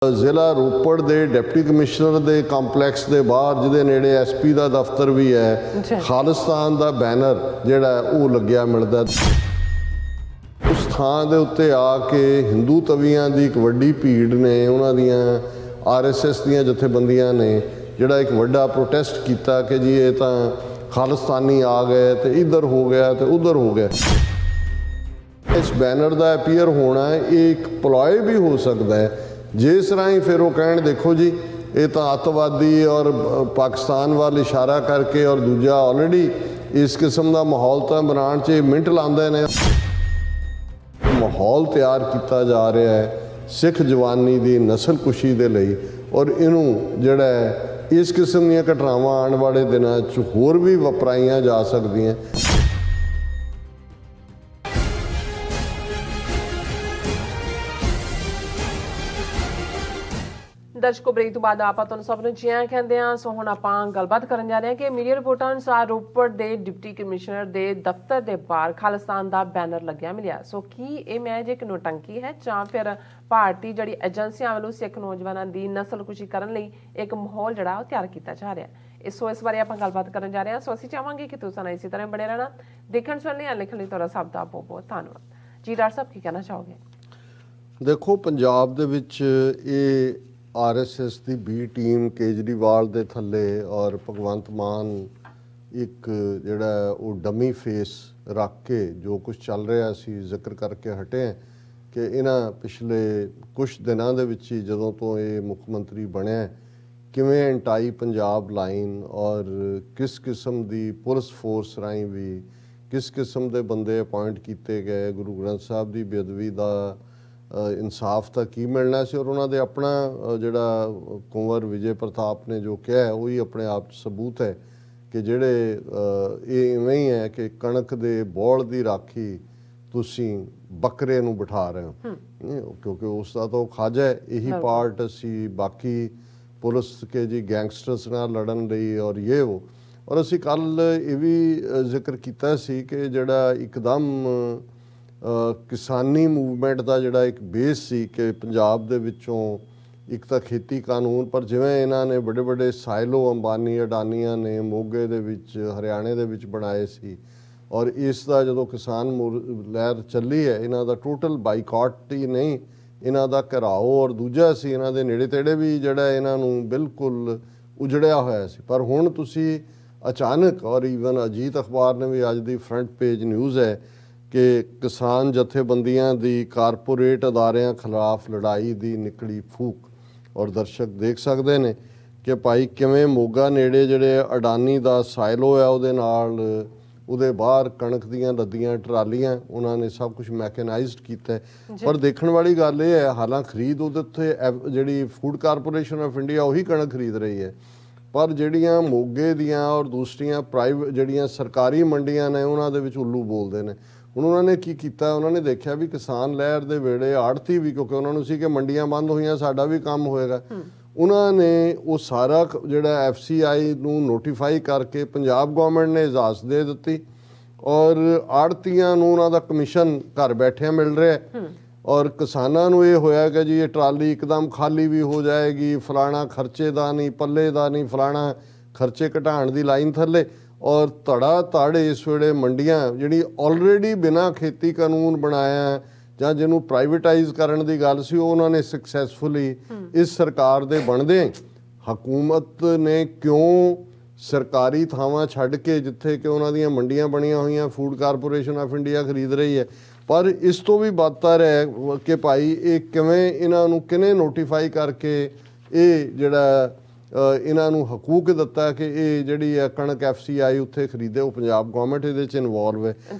ਜ਼ਿਲ੍ਹਾ ਰੋਪੜ ਦੇ deputy commissioner ਦੇ ਕੰਪਲੈਕਸ ਦੇ ਬਾਹਰ ਜਿਹਦੇ ਨੇੜੇ ਐਸਪੀ ਦਾ ਦਫ਼ਤਰ ਵੀ ਹੈ, ਖਾਲਿਸਤਾਨ ਦਾ ਬੈਨਰ ਜਿਹੜਾ ਉਹ ਲੱਗਿਆ ਮਿਲਦਾ। ਉਸ ਥਾਂ ਦੇ ਉੱਤੇ ਆ ਕੇ ਹਿੰਦੂ ਤਵੀਆਂ ਦੀ ਇੱਕ ਵੱਡੀ ਭੀੜ ਨੇ, ਉਹਨਾਂ ਦੀਆਂ RSS ਦੀਆਂ ਜਥੇਬੰਦੀਆਂ ਨੇ ਜਿਹੜਾ ਇੱਕ ਵੱਡਾ ਪ੍ਰੋਟੈਸਟ ਕੀਤਾ ਕਿ ਜੀ ਇਹ ਤਾਂ ਖਾਲਿਸਤਾਨੀ ਆ ਗਏ ਤੇ ਇੱਧਰ ਹੋ ਗਿਆ ਤੇ ਉੱਧਰ ਹੋ ਗਿਆ। ਇਸ ਬੈਨਰ ਦਾ ਅਪੀਅਰ ਹੋਣਾ ਇਹ ਇੱਕ ਪਲੋਏ ਵੀ ਹੋ ਸਕਦਾ ਹੈ, ਜਿਸ ਰਾਹੀਂ ਫਿਰ ਉਹ ਕਹਿਣ ਦੇਖੋ ਜੀ ਇਹ ਤਾਂ ਅੱਤਵਾਦੀ ਔਰ ਪਾਕਿਸਤਾਨ ਵੱਲ ਇਸ਼ਾਰਾ ਕਰਕੇ ਔਰ ਦੂਜਾ ਆਲਰੇਡੀ ਇਸ ਕਿਸਮ ਦਾ ਮਾਹੌਲ ਤਾਂ ਬਣਾਉਣ 'ਚ ਮਿੰਟ ਲਾਉਂਦੇ ਨੇ। ਮਾਹੌਲ ਤਿਆਰ ਕੀਤਾ ਜਾ ਰਿਹਾ ਹੈ ਸਿੱਖ ਜਵਾਨੀ ਦੀ ਨਸਲਕੁਸ਼ੀ ਦੇ ਲਈ, ਔਰ ਇਹਨੂੰ ਜਿਹੜਾ ਹੈ ਇਸ ਕਿਸਮ ਦੀਆਂ ਘਟਨਾਵਾਂ ਆਉਣ ਵਾਲੇ ਦਿਨਾਂ 'ਚ ਹੋਰ ਵੀ ਵਾਪਰਾਈਆਂ ਜਾ ਸਕਦੀਆਂ। ਦਰਸ਼ਕੋ, ਬ੍ਰੇਕ ਤੋਂ ਬਾਅਦ ਆਪਾਂ ਤੁਹਾਨੂੰ ਸਭ ਨੂੰ ਜੀ ਆਇਆਂ ਕਹਿੰਦੇ ਹਾਂ। ਸੋ ਹੁਣ ਆਪਾਂ ਗੱਲਬਾਤ ਕਰਨ ਜਾ ਰਹੇ ਹਾਂ ਕਿ ਮੀਡੀਆ ਰਿਪੋਰਟਾਂ ਅਨੁਸਾਰ ਰੋਪੜ ਦੇ ਡਿਪਟੀ ਕਮਿਸ਼ਨਰ ਦੇ ਦਫ਼ਤਰ ਦੇ ਬਾਹਰ ਖਾਲਿਸਤਾਨ ਦਾ ਬੈਨਰ ਲੱਗਿਆ ਮਿਲਿਆ। ਸੋ ਕੀ ਇਹ ਮੈਚ ਇੱਕ ਨੋਟੰਕੀ ਹੈ ਜਾਂ ਫਿਰ ਭਾਰਤੀ ਜਿਹੜੀ ਏਜੰਸੀਆਂ ਵੱਲੋਂ ਸਿੱਖ ਨੌਜਵਾਨਾਂ ਦੀ ਨਸਲਕੁਸ਼ੀ ਕਰਨ ਲਈ ਇੱਕ ਮਾਹੌਲ ਜਿਹੜਾ ਉਹ ਤਿਆਰ ਕੀਤਾ ਜਾ ਰਿਹਾ ਹੈ। ਇਸ ਬਾਰੇ ਆਪਾਂ ਗੱਲਬਾਤ ਕਰਨ ਜਾ ਰਹੇ ਹਾਂ। ਸੋ ਅਸੀਂ ਚਾਹਾਂਗੇ ਕਿ ਤੁਸੀਂ ਨਾਲ ਇਸੇ ਤਰ੍ਹਾਂ ਬਣੇ ਰਹਿਣਾ। ਦੇਖਣ ਸੁਣਨ ਲਈ ਲਿਖਣ ਲਈ ਤੁਹਾਡਾ ਸਭ ਦਾ ਬਹੁਤ ਬਹੁਤ ਧੰਨਵਾਦ ਜੀ। ਡਾਕਟਰ ਸਾਹਿਬ ਕੀ ਕਹਿਣਾ ਚਾਹੋਗੇ? ਦੇਖੋ, ਪੰਜਾਬ ਦੇ ਵਿੱਚ ਇਹ RSS ਦੀ B ਟੀਮ ਕੇਜਰੀਵਾਲ ਦੇ ਥੱਲੇ ਔਰ ਭਗਵੰਤ ਮਾਨ ਇੱਕ ਜਿਹੜਾ ਉਹ ਡਮੀ ਫੇਸ ਰੱਖ ਕੇ ਜੋ ਕੁਝ ਚੱਲ ਰਿਹਾ ਸੀ ਜ਼ਿਕਰ ਕਰਕੇ ਹਟੇ ਕਿ ਇਹਨਾਂ ਪਿਛਲੇ ਕੁਝ ਦਿਨਾਂ ਦੇ ਵਿੱਚ ਹੀ ਜਦੋਂ ਤੋਂ ਇਹ ਮੁੱਖ ਮੰਤਰੀ ਬਣਿਆ ਕਿਵੇਂ ਐਂਟਾਈ ਪੰਜਾਬ ਲਾਈਨ ਔਰ ਕਿਸ ਕਿਸਮ ਦੀ ਪੁਲਿਸ ਫੋਰਸ ਰਾਹੀਂ ਵੀ ਕਿਸ ਕਿਸਮ ਦੇ ਬੰਦੇ ਅਪਾਇੰਟ ਕੀਤੇ ਗਏ, ਗੁਰੂ ਗ੍ਰੰਥ ਸਾਹਿਬ ਦੀ ਬੇਅਦਬੀ ਦਾ ਇਨਸਾਫ ਤਾਂ ਕੀ ਮਿਲਣਾ ਸੀ, ਔਰ ਉਹਨਾਂ ਦੇ ਆਪਣਾ ਜਿਹੜਾ ਕੁੰਵਰ ਵਿਜੇ ਪ੍ਰਤਾਪ ਨੇ ਜੋ ਕਿਹਾ ਉਹੀ ਆਪਣੇ ਆਪ 'ਚ ਸਬੂਤ ਹੈ ਕਿ ਜਿਹੜੇ ਇਹ ਇਵੇਂ ਹੀ ਹੈ ਕਿ ਕਣਕ ਦੇ ਬੋਲ ਦੀ ਰਾਖੀ ਤੁਸੀਂ ਬੱਕਰੇ ਨੂੰ ਬਿਠਾ ਰਹੇ ਹੋ, ਕਿਉਂਕਿ ਉਸ ਦਾ ਤਾਂ ਖਾਜਾ ਹੈ। ਇਹੀ ਪਾਰਟ ਅਸੀਂ ਬਾਕੀ ਪੁਲਿਸ ਕੇ ਜੀ ਗੈਂਗਸਟਰਸ ਨਾਲ ਲੜਨ ਲਈ ਔਰ ਇਹ ਉਹ, ਔਰ ਅਸੀਂ ਕੱਲ੍ਹ ਇਹ ਵੀ ਜ਼ਿਕਰ ਕੀਤਾ ਸੀ ਕਿ ਜਿਹੜਾ ਇੱਕਦਮ ਕਿਸਾਨੀ ਮੂਵਮੈਂਟ ਦਾ ਜਿਹੜਾ ਇੱਕ ਬੇਸ ਸੀ ਕਿ ਪੰਜਾਬ ਦੇ ਵਿੱਚੋਂ ਇੱਕ ਤਾਂ ਖੇਤੀ ਕਾਨੂੰਨ, ਪਰ ਜਿਵੇਂ ਇਹਨਾਂ ਨੇ ਵੱਡੇ ਵੱਡੇ ਸਾਇਲੋ ਅੰਬਾਨੀ ਅਡਾਨੀਆਂ ਨੇ ਮੋਗੇ ਦੇ ਵਿੱਚ ਹਰਿਆਣੇ ਦੇ ਵਿੱਚ ਬਣਾਏ ਸੀ, ਔਰ ਇਸ ਦਾ ਜਦੋਂ ਕਿਸਾਨ ਲਹਿਰ ਚੱਲੀ ਹੈ ਇਹਨਾਂ ਦਾ ਟੋਟਲ ਬਾਈਕਾਟ ਹੀ ਨਹੀਂ, ਇਹਨਾਂ ਦਾ ਘਿਰਾਓ ਔਰ ਦੂਜਾ ਸੀ ਇਹਨਾਂ ਦੇ ਨੇੜੇ ਤੇੜੇ ਵੀ ਜਿਹੜਾ ਇਹਨਾਂ ਨੂੰ ਬਿਲਕੁਲ ਉਜੜਿਆ ਹੋਇਆ ਸੀ। ਪਰ ਹੁਣ ਤੁਸੀਂ ਅਚਾਨਕ, ਔਰ ਈਵਨ ਅਜੀਤ ਅਖਬਾਰ ਨੇ ਵੀ ਅੱਜ ਦੀ ਫਰੰਟ ਪੇਜ ਨਿਊਜ਼ ਹੈ ਕਿ ਕਿਸਾਨ ਜਥੇਬੰਦੀਆਂ ਦੀ ਕਾਰਪੋਰੇਟ ਅਦਾਰਿਆਂ ਖਿਲਾਫ ਲੜਾਈ ਦੀ ਨਿਕਲੀ ਫੂਕ, ਔਰ ਦਰਸ਼ਕ ਦੇਖ ਸਕਦੇ ਨੇ ਕਿ ਭਾਈ ਕਿਵੇਂ ਮੋਗਾ ਨੇੜੇ ਜਿਹੜੇ ਅਡਾਨੀ ਦਾ ਸਾਇਲੋ ਹੈ ਉਹਦੇ ਨਾਲ ਉਹਦੇ ਬਾਹਰ ਕਣਕ ਦੀਆਂ ਲੱਦੀਆਂ ਟਰਾਲੀਆਂ ਉਹਨਾਂ ਨੇ ਸਭ ਕੁਝ ਮੈਕਨਾਈਜ਼ਡ ਕੀਤਾ। ਪਰ ਦੇਖਣ ਵਾਲੀ ਗੱਲ ਇਹ ਹੈ, ਹਾਲਾਂ ਖਰੀਦ ਉਹਦੇ ਉੱਤੇ ਜਿਹੜੀ ਫੂਡ ਕਾਰਪੋਰੇਸ਼ਨ ਆਫ ਇੰਡੀਆ ਉਹੀ ਕਣਕ ਖਰੀਦ ਰਹੀ ਹੈ, ਪਰ ਜਿਹੜੀਆਂ ਮੋਗੇ ਦੀਆਂ ਔਰ ਦੂਸਰੀਆਂ ਪ੍ਰਾਈਵੇਟ ਜਿਹੜੀਆਂ ਸਰਕਾਰੀ ਮੰਡੀਆਂ ਨੇ ਉਹਨਾਂ ਦੇ ਵਿੱਚ ਉੱਲੂ ਬੋਲਦੇ ਨੇ। ਹੁਣ ਉਹਨਾਂ ਨੇ ਕੀ ਕੀਤਾ, ਉਹਨਾਂ ਨੇ ਦੇਖਿਆ ਵੀ ਕਿਸਾਨ ਲਹਿਰ ਦੇ ਵੇਲੇ ਆੜਤੀ ਵੀ, ਕਿਉਂਕਿ ਉਹਨਾਂ ਨੂੰ ਸੀ ਕਿ ਮੰਡੀਆਂ ਬੰਦ ਹੋਈਆਂ ਸਾਡਾ ਵੀ ਕੰਮ ਹੋਏਗਾ, ਉਹਨਾਂ ਨੇ ਉਹ ਸਾਰਾ ਜਿਹੜਾ FCI ਨੂੰ ਨੋਟੀਫਾਈ ਕਰਕੇ ਪੰਜਾਬ ਗੌਰਮੈਂਟ ਨੇ ਇਜਾਜ਼ਤ ਦੇ ਦਿੱਤੀ, ਔਰ ਆੜਤੀਆਂ ਨੂੰ ਉਹਨਾਂ ਦਾ ਕਮਿਸ਼ਨ ਘਰ ਬੈਠਿਆਂ ਮਿਲ ਰਿਹਾ, ਔਰ ਕਿਸਾਨਾਂ ਨੂੰ ਇਹ ਹੋਇਆ ਕਿ ਜੀ ਇਹ ਟਰਾਲੀ ਇੱਕਦਮ ਖਾਲੀ ਵੀ ਹੋ ਜਾਏਗੀ, ਫਲਾਣਾ ਖਰਚੇ ਦਾ ਨਹੀਂ, ਪੱਲੇ ਦਾ ਨਹੀਂ, ਫਲਾਣਾ ਖਰਚੇ ਘਟਾਉਣ ਦੀ ਲਾਈਨ ਥੱਲੇ, ਔਰ ਧੜਾ ਧੜ ਇਸ ਵੇਲੇ ਮੰਡੀਆਂ ਜਿਹੜੀ ਆਲਰੇਡੀ ਬਿਨਾਂ ਖੇਤੀ ਕਾਨੂੰਨ ਬਣਾਇਆ ਜਾਂ ਜਿਹਨੂੰ ਪ੍ਰਾਈਵੇਟਾਈਜ਼ ਕਰਨ ਦੀ ਗੱਲ ਸੀ ਉਹ ਉਹਨਾਂ ਨੇ ਸਕਸੈਸਫੁਲੀ ਇਸ ਸਰਕਾਰ ਦੇ ਬਣਦੇ ਹਕੂਮਤ ਨੇ ਕਿਉਂ ਸਰਕਾਰੀ ਥਾਵਾਂ ਛੱਡ ਕੇ ਜਿੱਥੇ ਕਿ ਉਹਨਾਂ ਦੀਆਂ ਮੰਡੀਆਂ ਬਣੀਆਂ ਹੋਈਆਂ ਫੂਡ ਕਾਰਪੋਰੇਸ਼ਨ ਆਫ ਇੰਡੀਆ ਖਰੀਦ ਰਹੀ ਹੈ। ਪਰ ਇਸ ਤੋਂ ਵੀ ਬਦਤਰ ਹੈ ਕਿ ਭਾਈ ਇਹ ਕਿਵੇਂ ਇਹਨਾਂ ਨੂੰ ਕਿਹਨੇ ਨੋਟੀਫਾਈ ਕਰਕੇ ਇਹ ਜਿਹੜਾ ਇਹਨਾਂ ਨੂੰ ਹਕੂਕ ਦਿੱਤਾ ਕਿ ਇਹ ਜਿਹੜੀ ਹੈ ਕਣਕ FCI ਉੱਥੇ ਖਰੀਦੇ, ਉਹ ਪੰਜਾਬ ਗੌਰਮੈਂਟ ਇਹਦੇ 'ਚ ਇਨਵੋਲਵ ਹੈ।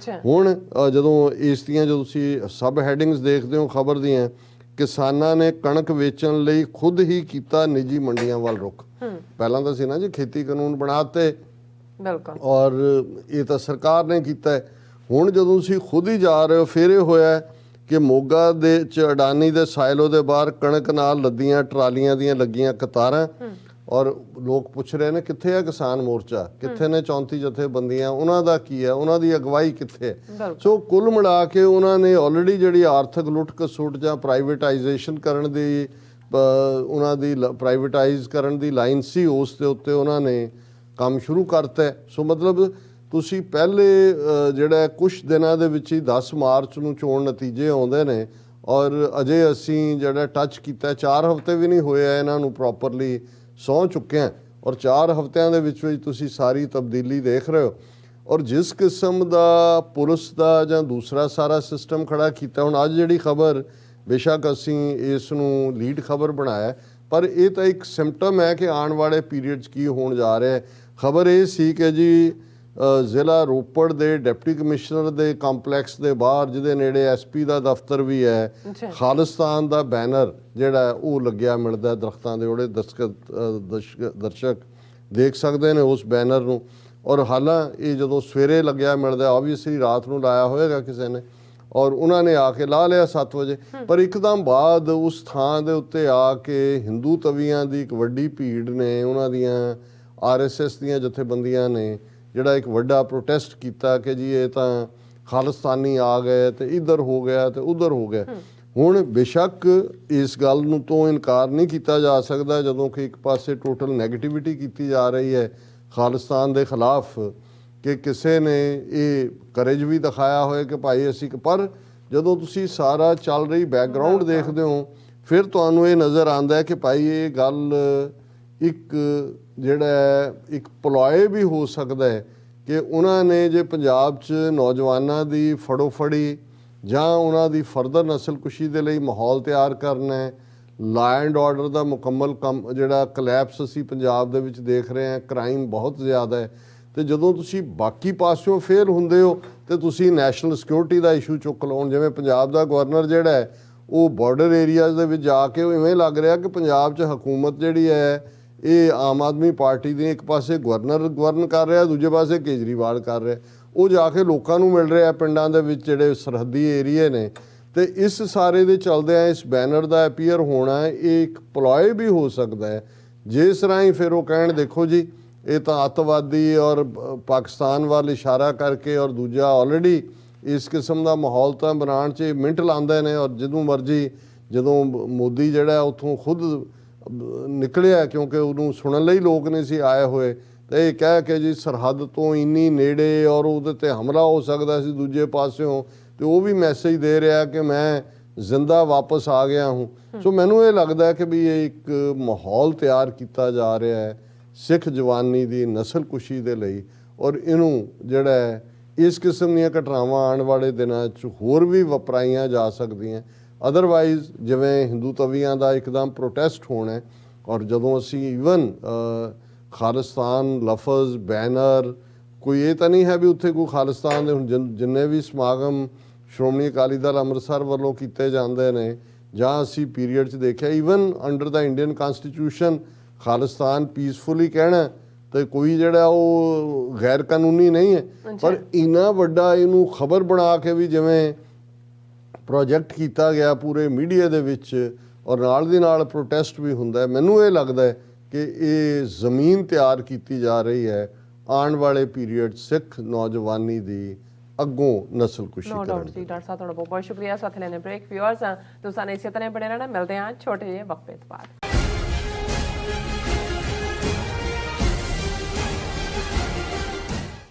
ਹੁਣ ਜਦੋਂ ਇਸ ਦੀਆਂ ਜਦੋਂ ਤੁਸੀਂ ਸਬ ਹੈਡਿੰਗਸ ਦੇਖਦੇ ਹੋ ਖਬਰ ਦੀਆਂ, ਕਿਸਾਨਾਂ ਨੇ ਕਣਕ ਵੇਚਣ ਲਈ ਖੁਦ ਹੀ ਕੀਤਾ ਨਿੱਜੀ ਮੰਡੀਆਂ ਵੱਲ ਰੁਖ। ਪਹਿਲਾਂ ਤਾਂ ਸੀ ਨਾ ਜੀ ਖੇਤੀ ਕਾਨੂੰਨ ਬਣਾਤੇ, ਬਿਲਕੁਲ, ਔਰ ਇਹ ਤਾਂ ਸਰਕਾਰ ਨੇ ਕੀਤਾ ਹੈ। ਹੁਣ ਜਦੋਂ ਤੁਸੀਂ ਖੁਦ ਹੀ ਜਾ ਰਹੇ ਹੋ, ਫਿਰ ਇਹ ਹੋਇਆ ਕਿ ਮੋਗਾ ਦੇ 'ਚ ਅਡਾਨੀ ਦੇ ਸਾਇਲੋ ਦੇ ਬਾਹਰ ਕਣਕ ਨਾਲ ਲੱਦੀਆਂ ਟਰਾਲੀਆਂ ਦੀਆਂ ਲੱਗੀਆਂ ਕਤਾਰਾਂ, ਔਰ ਲੋਕ ਪੁੱਛ ਰਹੇ ਨੇ ਕਿੱਥੇ ਹੈ ਕਿਸਾਨ ਮੋਰਚਾ, ਕਿੱਥੇ ਨੇ 34 ਜਥੇਬੰਦੀਆਂ, ਉਹਨਾਂ ਦਾ ਕੀ ਹੈ, ਉਹਨਾਂ ਦੀ ਅਗਵਾਈ ਕਿੱਥੇ ਹੈ। ਸੋ ਕੁੱਲ ਮਿਲਾ ਕੇ ਉਹਨਾਂ ਨੇ ਆਲਰੇਡੀ ਜਿਹੜੀ ਆਰਥਿਕ ਲੁੱਟ ਖਸੁੱਟ ਜਾਂ ਪ੍ਰਾਈਵੇਟਾਈਜੇਸ਼ਨ ਕਰਨ ਦੀ ਉਹਨਾਂ ਦੀ ਪ੍ਰਾਈਵੇਟਾਈਜ਼ ਕਰਨ ਦੀ ਲਾਈਨ ਸੀ, ਉਸ ਦੇ ਉੱਤੇ ਉਹਨਾਂ ਨੇ ਕੰਮ ਸ਼ੁਰੂ ਕਰਤਾ ਹੈ। ਸੋ ਮਤਲਬ ਤੁਸੀਂ ਪਹਿਲੇ ਜਿਹੜਾ ਕੁਝ ਦਿਨਾਂ ਦੇ ਵਿੱਚ ਹੀ 10 ਮਾਰਚ ਨੂੰ ਚੋਣ ਨਤੀਜੇ ਆਉਂਦੇ ਨੇ ਔਰ ਅਜੇ ਅਸੀਂ ਜਿਹੜਾ ਟੱਚ ਕੀਤਾ 4 ਹਫ਼ਤੇ ਵੀ ਨਹੀਂ ਹੋਏ ਆ ਇਹਨਾਂ ਨੂੰ ਪ੍ਰੋਪਰਲੀ ਸਹੁੰ ਚੁੱਕੇ ਹਾਂ ਔਰ 4 ਹਫ਼ਤਿਆਂ ਦੇ ਵਿੱਚ ਤੁਸੀਂ ਸਾਰੀ ਤਬਦੀਲੀ ਦੇਖ ਰਹੇ ਹੋ। ਔਰ ਜਿਸ ਕਿਸਮ ਦਾ ਪੁਲਿਸ ਦਾ ਜਾਂ ਦੂਸਰਾ ਸਾਰਾ ਸਿਸਟਮ ਖੜਾ ਕੀਤਾ, ਹੁਣ ਅੱਜ ਜਿਹੜੀ ਖਬਰ ਬੇਸ਼ੱਕ ਅਸੀਂ ਇਸ ਨੂੰ ਲੀਡ ਖਬਰ ਬਣਾਇਆ, ਪਰ ਇਹ ਤਾਂ ਇੱਕ ਸਿੰਪਟਮ ਹੈ ਕਿ ਆਉਣ ਵਾਲੇ ਪੀਰੀਅਡ 'ਚ ਕੀ ਹੋਣ ਜਾ ਰਿਹਾ ਹੈ। ਖਬਰ ਇਹ ਸੀ ਕਿ ਜੀ ਜ਼ਿਲ੍ਹਾ ਰੋਪੜ ਦੇ ਡਿਪਟੀ ਕਮਿਸ਼ਨਰ ਦੇ ਕੰਪਲੈਕਸ ਦੇ ਬਾਹਰ, ਜਿਹਦੇ ਨੇੜੇ ਐਸਪੀ ਦਾ ਦਫ਼ਤਰ ਵੀ ਹੈ, ਖਾਲਿਸਤਾਨ ਦਾ ਬੈਨਰ ਜਿਹੜਾ ਉਹ ਲੱਗਿਆ ਮਿਲਦਾ ਦਰਖਤਾਂ ਦੇ ਉਹਦੇ ਦਰਸ਼ਕ ਦੇਖ ਸਕਦੇ ਨੇ ਉਸ ਬੈਨਰ ਨੂੰ। ਔਰ ਹਾਲਾਂ ਇਹ ਜਦੋਂ ਸਵੇਰੇ ਲੱਗਿਆ ਮਿਲਦਾ, ਆਬਵੀਅਸਲੀ ਰਾਤ ਨੂੰ ਲਾਇਆ ਹੋਏਗਾ ਕਿਸੇ ਨੇ ਔਰ ਉਹਨਾਂ ਨੇ ਆ ਕੇ ਲਾ ਲਿਆ 7 ਵਜੇ, ਪਰ ਇੱਕਦਮ ਬਾਅਦ ਉਸ ਥਾਂ ਦੇ ਉੱਤੇ ਆ ਕੇ ਹਿੰਦੂ ਤਵੀਆਂ ਦੀ ਇੱਕ ਵੱਡੀ ਭੀੜ ਨੇ, ਉਹਨਾਂ ਦੀਆਂ RSS ਦੀਆਂ ਜਥੇਬੰਦੀਆਂ ਨੇ ਜਿਹੜਾ ਇੱਕ ਵੱਡਾ ਪ੍ਰੋਟੈਸਟ ਕੀਤਾ ਕਿ ਜੀ ਇਹ ਤਾਂ ਖਾਲਿਸਤਾਨੀ ਆ ਗਏ ਤੇ ਇੱਧਰ ਹੋ ਗਿਆ ਤੇ ਉੱਧਰ ਹੋ ਗਿਆ। ਹੁਣ ਬੇਸ਼ੱਕ ਇਸ ਗੱਲ ਨੂੰ ਤੋਂ ਇਨਕਾਰ ਨਹੀਂ ਕੀਤਾ ਜਾ ਸਕਦਾ ਜਦੋਂ ਕਿ ਇੱਕ ਪਾਸੇ ਟੋਟਲ ਨੈਗੇਟਿਵਿਟੀ ਕੀਤੀ ਜਾ ਰਹੀ ਹੈ ਖਾਲਿਸਤਾਨ ਦੇ ਖਿਲਾਫ ਕਿ ਕਿਸੇ ਨੇ ਇਹ ਕਰੇਜ ਵੀ ਦਿਖਾਇਆ ਹੋਇਆ ਕਿ ਭਾਈ ਅਸੀਂ, ਪਰ ਜਦੋਂ ਤੁਸੀਂ ਸਾਰਾ ਚੱਲ ਰਹੀ ਬੈਕਗਰਾਊਂਡ ਦੇਖਦੇ ਹੋ ਫਿਰ ਤੁਹਾਨੂੰ ਇਹ ਨਜ਼ਰ ਆਉਂਦਾ ਹੈ ਕਿ ਭਾਈ ਇਹ ਗੱਲ ਇੱਕ ਜਿਹੜਾ ਇੱਕ ਪਲੋਏ ਵੀ ਹੋ ਸਕਦਾ ਹੈ ਕਿ ਉਹਨਾਂ ਨੇ ਜੇ ਪੰਜਾਬ 'ਚ ਨੌਜਵਾਨਾਂ ਦੀ ਫੜੋਫੜੀ ਜਾਂ ਉਹਨਾਂ ਦੀ ਫਰਦਰ ਨਸਲਕੁਸ਼ੀ ਦੇ ਲਈ ਮਾਹੌਲ ਤਿਆਰ ਕਰਨਾ ਹੈ, ਲਾ ਐਂਡ ਆਰਡਰ ਦਾ ਮੁਕੰਮਲ ਕੰਮ ਜਿਹੜਾ ਕਲੈਪਸ ਅਸੀਂ ਪੰਜਾਬ ਦੇ ਵਿੱਚ ਦੇਖ ਰਹੇ ਹਾਂ, ਕ੍ਰਾਈਮ ਬਹੁਤ ਜ਼ਿਆਦਾ ਹੈ, ਤੇ ਜਦੋਂ ਤੁਸੀਂ ਬਾਕੀ ਪਾਸਿਓਂ ਫੇਲ ਹੁੰਦੇ ਹੋ ਤੇ ਤੁਸੀਂ ਨੈਸ਼ਨਲ ਸਿਕਿਉਰਿਟੀ ਦਾ ਇਸ਼ੂ ਚੁੱਕ ਲਓ। ਜਿਵੇਂ ਪੰਜਾਬ ਦਾ ਗਵਰਨਰ ਜਿਹੜਾ ਹੈ ਉਹ ਬਾਰਡਰ ਏਰੀਆਜ਼ ਦੇ ਵਿੱਚ ਜਾ ਕੇ ਉਹ ਇਵੇਂ ਲੱਗ ਰਿਹਾ ਕਿ ਪੰਜਾਬ 'ਚ ਹਕੂਮਤ ਜਿਹੜੀ ਹੈ ਇਹ ਆਮ ਆਦਮੀ ਪਾਰਟੀ ਦੀ, ਇੱਕ ਪਾਸੇ ਗਵਰਨ ਕਰ ਰਿਹਾ, ਦੂਜੇ ਪਾਸੇ ਕੇਜਰੀਵਾਲ ਕਰ ਰਿਹਾ। ਉਹ ਜਾ ਕੇ ਲੋਕਾਂ ਨੂੰ ਮਿਲ ਰਿਹਾ ਪਿੰਡਾਂ ਦੇ ਵਿੱਚ ਜਿਹੜੇ ਸਰਹੱਦੀ ਏਰੀਏ ਨੇ, ਤੇ ਇਸ ਸਾਰੇ ਦੇ ਚਲਦਿਆਂ ਇਸ ਬੈਨਰ ਦਾ ਅਪੀਅਰ ਹੋਣਾ ਇਹ ਇੱਕ ਪਲੋਏ ਵੀ ਹੋ ਸਕਦਾ ਹੈ, ਜਿਸ ਰਾਹੀਂ ਫਿਰ ਉਹ ਕਹਿਣ ਦੇਖੋ ਜੀ ਇਹ ਤਾਂ ਅੱਤਵਾਦੀ ਔਰ ਪਾਕਿਸਤਾਨ ਵੱਲ ਇਸ਼ਾਰਾ ਕਰਕੇ ਔਰ ਦੂਜਾ ਆਲਰੇਡੀ ਇਸ ਕਿਸਮ ਦਾ ਮਾਹੌਲ ਤਾਂ ਬਣਾਉਣ 'ਚ ਮਿੰਟ ਲਾਉਂਦੇ ਨੇ। ਔਰ ਜਦੋਂ ਮਰਜੀ ਜਦੋਂ ਮੋਦੀ ਜਿਹੜਾ ਉੱਥੋਂ ਖੁਦ ਨਿਕਲਿਆ ਕਿਉਂਕਿ ਉਹਨੂੰ ਸੁਣਨ ਲਈ ਲੋਕ ਨਹੀਂ ਸੀ ਆਏ ਹੋਏ, ਤੇ ਇਹ ਕਹਿ ਕੇ ਜੀ ਸਰਹੱਦ ਤੋਂ ਇੰਨੀ ਨੇੜੇ ਔਰ ਉਹਦੇ ਤੇ ਹਮਲਾ ਹੋ ਸਕਦਾ ਸੀ ਦੂਜੇ ਪਾਸਿਓਂ, ਤੇ ਉਹ ਵੀ ਮੈਸੇਜ ਦੇ ਰਿਹਾ ਕਿ ਮੈਂ ਜ਼ਿੰਦਾ ਵਾਪਸ ਆ ਗਿਆ ਹੂੰ। ਸੋ ਮੈਨੂੰ ਇਹ ਲੱਗਦਾ ਕਿ ਵੀ ਇਹ ਇੱਕ ਮਾਹੌਲ ਤਿਆਰ ਕੀਤਾ ਜਾ ਰਿਹਾ ਹੈ ਸਿੱਖ ਜਵਾਨੀ ਦੀ ਨਸਲਕੁਸ਼ੀ ਦੇ ਲਈ, ਔਰ ਇਹਨੂੰ ਜਿਹੜਾ ਹੈ ਇਸ ਕਿਸਮ ਦੀਆਂ ਘਟਨਾਵਾਂ ਆਉਣ ਵਾਲੇ ਦਿਨਾਂ 'ਚ ਹੋਰ ਵੀ ਵਾਪਰਾਈਆਂ ਜਾ ਸਕਦੀਆਂ। ਅਦਰਵਾਈਜ਼ ਜਿਵੇਂ ਹਿੰਦੂ ਤਵੀਆਂ ਦਾ ਇੱਕਦਮ ਪ੍ਰੋਟੈਸਟ ਹੋਣਾ, ਔਰ ਜਦੋਂ ਅਸੀਂ ਈਵਨ ਖਾਲਿਸਤਾਨ ਲਫ਼ਜ਼ ਬੈਨਰ, ਕੋਈ ਇਹ ਤਾਂ ਨਹੀਂ ਹੈ ਵੀ ਉੱਥੇ ਕੋਈ ਖਾਲਿਸਤਾਨ ਦੇ ਹੁਣ ਜਿੰਨੇ ਵੀ ਸਮਾਗਮ ਸ਼੍ਰੋਮਣੀ ਅਕਾਲੀ ਦਲ ਅੰਮ੍ਰਿਤਸਰ ਵੱਲੋਂ ਕੀਤੇ ਜਾਂਦੇ ਨੇ ਜਾਂ ਅਸੀਂ ਪੀਰੀਅਡ 'ਚ ਦੇਖਿਆ ਈਵਨ ਅੰਡਰ ਦਾ ਇੰਡੀਅਨ ਕਨਸਟੀਟਿਊਸ਼ਨ ਖਾਲਿਸਤਾਨ ਪੀਸਫੁਲੀ ਕਹਿਣਾ ਤੇ ਕੋਈ ਜਿਹੜਾ ਉਹ ਗੈਰ ਕਾਨੂੰਨੀ ਨਹੀਂ ਹੈ, ਪਰ ਇੰਨਾ ਵੱਡਾ ਇਹਨੂੰ ਖਬਰ ਬਣਾ ਕੇ ਵੀ ਜਿਵੇਂ ਪ੍ਰੋਜੈਕਟ ਕੀਤਾ ਗਿਆ ਪੂਰੇ ਮੀਡੀਆ ਦੇ ਵਿੱਚ ਔਰ ਨਾਲ ਦੀ ਨਾਲ ਪ੍ਰੋਟੈਸਟ ਵੀ ਹੁੰਦਾ। ਮੈਨੂੰ ਇਹ ਲੱਗਦਾ ਹੈ ਕਿ ਇਹ ਜ਼ਮੀਨ ਤਿਆਰ ਕੀਤੀ ਜਾ ਰਹੀ ਹੈ ਆਉਣ ਵਾਲੇ ਪੀਰੀਅਡ ਸਿੱਖ ਨੌਜਵਾਨੀ ਦੀ ਅੱਗੋਂ ਨਸਲਕੁਸ਼ੀ ਕਰਨ ਦੀ। ਡਾਕਟਰ ਸਾਹਿਬ ਤੁਹਾਡਾ ਬਹੁਤ ਬਹੁਤ ਸ਼ੁਕਰੀਆ ਸਾਥ ਲੈਣੇ ਬ੍ਰੇਕ। ਵਿਊਅਰਸ ਤੁਸੀਂ ਇਸੇ ਤਰ੍ਹਾਂ ਬਣੇ ਰਹਿਣਾ, ਮਿਲਦੇ ਹਾਂ ਛੋਟੇ ਜਿਹੇ ਵਕਫੇ ਤੋਂ ਬਾਅਦ।